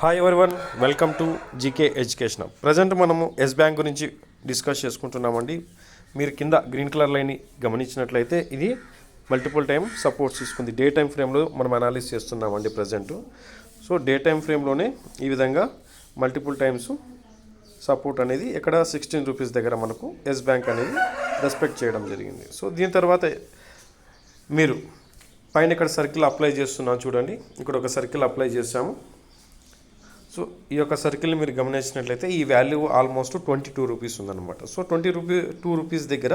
Hi everyone, welcome to GK education. Present మనము yes bank గురించి discuss చేసుకుంటున్నామండి. మీరు కింద గ్రీన్ కలర్ లైన్ గమనించినట్లయితే ఇది మల్టిపుల్ టైం సపోర్ట్స్ తీసుకుంది. డే టైం ఫ్రేమ్లో మనం అనాలిసిస్ చేస్తున్నామండి ప్రజెంట్. సో డే టైం ఫ్రేమ్లోనే ఈ విధంగా మల్టిపుల్ టైమ్స్ సపోర్ట్ అనేది ఇక్కడ 16 రూపీస్ దగ్గర మనకు ఎస్ బ్యాంక్ అనేది రెస్పెక్ట్ చేయడం జరిగింది. సో దీని తర్వాత మీరు పైన ఇక్కడ సర్కిల్ అప్లై చేస్తున్నాం చూడండి. ఇక్కడ ఒక సర్కిల్ అప్లై చేసాము. సో ఈ యొక్క సర్కిల్ని మీరు గమనించినట్లయితే ఈ వాల్యూ ఆల్మోస్ట్ 22 రూపీస్ ఉందన్నమాట. సో 22 రూపీస్ దగ్గర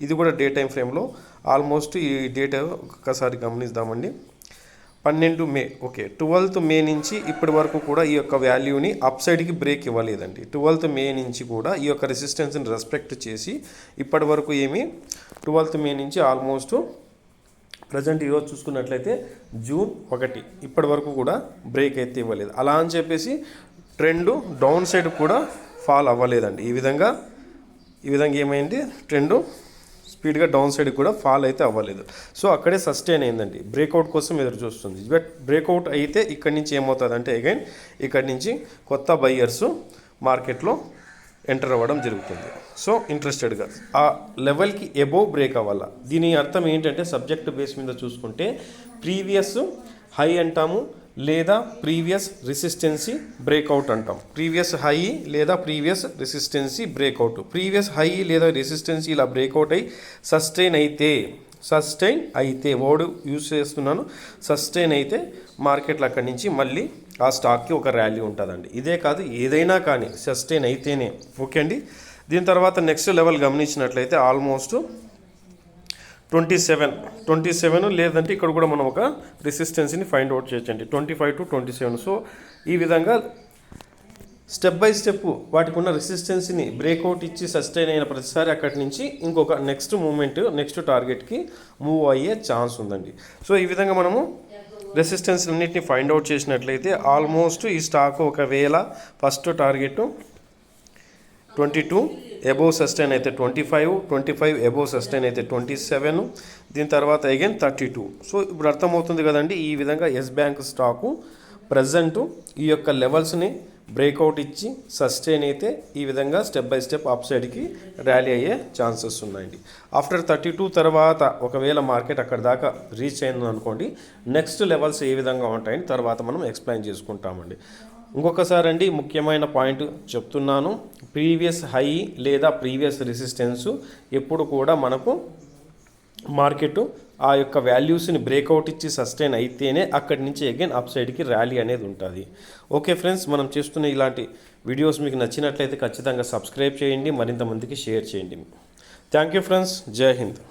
ఇది కూడా డే టైం ఫ్రేమ్లో ఆల్మోస్ట్ ఈ డేట్ ఒక్కసారి గమనిద్దామండి. 12 మే, ఓకే, 12th మే నుంచి ఇప్పటి వరకు కూడా ఈ యొక్క వాల్యూని అప్ సైడ్కి బ్రేక్ ఇవ్వలేదండి. 12th మే నుంచి కూడా ఈ యొక్క రెసిస్టెన్స్ని రెస్పెక్ట్ చేసి ఇప్పటి వరకు 12th మే నుంచి ఆల్మోస్ట్ ప్రజెంట్ ఈరోజు చూసుకున్నట్లయితే జూన్ 1 ఇప్పటి వరకు కూడా బ్రేక్ అయితే ఇవ్వలేదు. అలా అని చెప్పేసి ట్రెండ్ డౌన్ సైడ్ కూడా ఫాల్ అవ్వలేదండి. ఈ విధంగా ఏమైంది, ట్రెండ్ స్పీడ్గా డౌన్ సైడ్ కూడా ఫాల్ అయితే అవ్వలేదు. సో అక్కడే సస్టైన్ అయిందండి. బ్రేక్అవుట్ కోసం ఎదురు చూస్తుంది. బట్ బ్రేక్అవుట్ అయితే ఇక్కడి నుంచి ఏమవుతుంది అంటే అగైన్ ఇక్కడి నుంచి కొత్త బయ్యర్స్ మార్కెట్లో ఎంటర్ అవ్వడం జరుగుతుంది. సో ఇంట్రెస్టెడ్గా ఆ లెవెల్కి ఎబోవ్ బ్రేక్ అవ్వాల. దీని అర్థం ఏంటంటే సబ్జెక్ట్ బేస్ మీద చూసుకుంటే ప్రీవియస్ హై అంటాము లేదా ప్రీవియస్ రెసిస్టెన్సీ బ్రేక్అవుట్ అంటాం. ప్రీవియస్ హై లేదా previous resistancy breakout. Previous high లేదా రెసిస్టెన్సీ ఇలా బ్రేక్అవుట్ అయ్యి సస్టైన్ అయితే వర్డ్ యూజ్ చేస్తున్నాను. సస్టైన్ అయితే మార్కెట్లో అక్కడి నుంచి మళ్ళీ ఆ స్టాక్కి ఒక ర్యాలీ ఉంటుందండి. ఇదే కాదు ఏదైనా కానీ సస్టైన్ అయితేనే ఓకే అండి. దీని తర్వాత నెక్స్ట్ లెవెల్ గమనించినట్లయితే ఆల్మోస్ట్ 27 లేదంటే ఇక్కడ కూడా మనం ఒక రెసిస్టెన్స్ని ఫైండ్ అవుట్ చేయొచ్చండి. 25 to 27. సో ఈ విధంగా స్టెప్ బై స్టెప్ వాటికి ఉన్న రెసిస్టెన్స్ని బ్రేక్అవుట్ ఇచ్చి సస్టైన్ అయిన ప్రతిసారి అక్కడి నుంచి ఇంకొక నెక్స్ట్ టార్గెట్కి మూవ్ అయ్యే ఛాన్స్ ఉందండి. సో ఈ విధంగా మనము రెసిస్టెన్స్ అన్నింటినీ ఫైండ్ అవుట్ చేసినట్లయితే ఆల్మోస్ట్ ఈ స్టాక్ ఒకవేళ ఫస్ట్ టార్గెట్ 22 అబోవ్ సస్టైన్ అయితే 25 అబోవ్ సస్టైన్ అయితే 27, దీని తర్వాత అగైన్ 32. సో ఇప్పుడు అర్థమవుతుంది కదండి. ఈ విధంగా ఎస్ బ్యాంక్ స్టాకు ప్రజెంట్ ఈ యొక్క లెవెల్స్ని బ్రేక్అవుట్ ఇచ్చి సస్టైన్ అయితే ఈ విధంగా స్టెప్ బై స్టెప్ అప్ సైడ్కి ర్యాలీ అయ్యే ఛాన్సెస్ ఉన్నాయండి. ఆఫ్టర్ 32 తర్వాత ఒకవేళ మార్కెట్ అక్కడ దాకా రీచ్ అయింది అనుకోండి, నెక్స్ట్ లెవెల్స్ ఏ విధంగా ఉంటాయని తర్వాత మనం ఎక్స్ప్లెయిన్ చేసుకుంటామండి. ఇంకొకసారి అండి ముఖ్యమైన పాయింట్ చెప్తున్నాను. ప్రీవియస్ హై లేదా ప్రీవియస్ రెసిస్టెన్స్ ఎప్పుడు కూడా మనకు మార్కెట్ ఆ యొక్క వాల్యూస్ని బ్రేక్అవుట్ ఇచ్చి సస్టైన్ అయితేనే అక్కడి నుంచి అగైన్ అప్ సైడ్కి ర్యాలీ అనేది ఉంటుంది. ఓకే ఫ్రెండ్స్, మనం చేస్తున్న ఇలాంటి వీడియోస్ మీకు నచ్చినట్లయితే ఖచ్చితంగా సబ్స్క్రైబ్ చేయండి, మరింత మందికి షేర్ చేయండి. థ్యాంక్ యూ ఫ్రెండ్స్, జై హింద్.